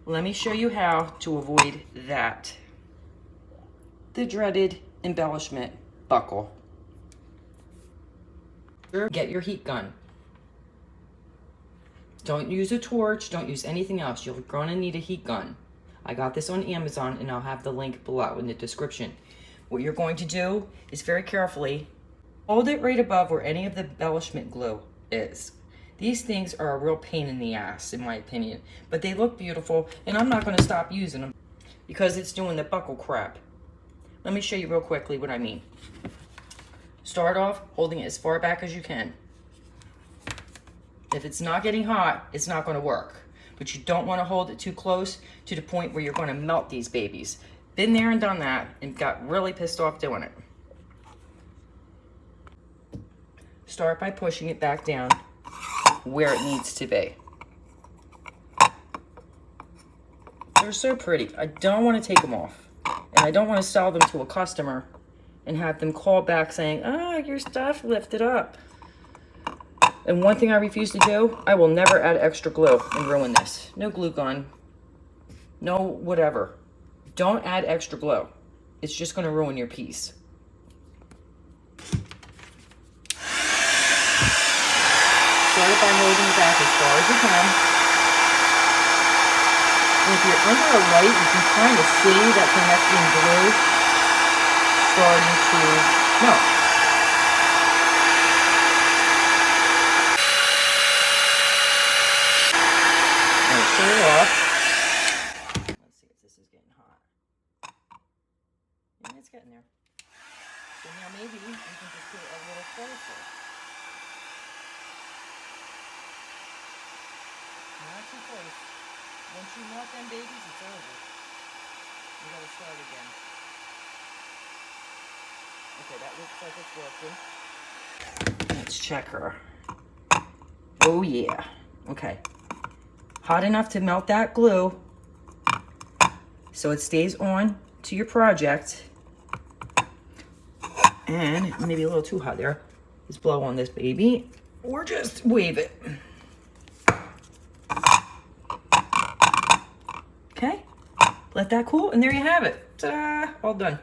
let me show you how to avoid that. The dreaded embellishment buckle. Get your heat gun. Don't use a torch, don't use anything else. You're gonna need a heat gun. I got this on Amazon and I'll have the link below in the description. What you're going to do is very carefully hold it right above where any of the embellishment glue is. These things are a real pain in the ass, in my opinion, but they look beautiful and I'm not gonna stop using them because it's doing the buckle crap. Let me show you real quickly what I mean. Start off holding it as far back as you can. If it's not getting hot, it's not gonna work. But you don't wanna hold it too close to the point where you're gonna melt these babies. Been there and done that and got really pissed off doing it. Start by pushing it back down where it needs to be. They're so pretty. I don't wanna take them off. And I don't wanna sell them to a customer and have them call back saying, oh, your stuff lifted up. And one thing I refuse to do, I will never add extra glue and ruin this. No glue gun, no whatever. Don't add extra glue. It's just gonna ruin your piece. Start it by moving it back as far as you can. And if you're under a light, you can kind of see that connecting glue starting to melt. Turn it off. Let's see if this is getting hot. And it's getting there. So now maybe you can just do it a little closer. Not too close. Once you melt them babies, it's over. You gotta start again. Okay, that looks like it's working. Let's check her. Oh yeah. Okay. Hot enough to melt that glue so it stays on to your project. And maybe a little too hot there. Just blow on this baby or just wave it. Okay, let that cool and there you have it. Ta-da, all done.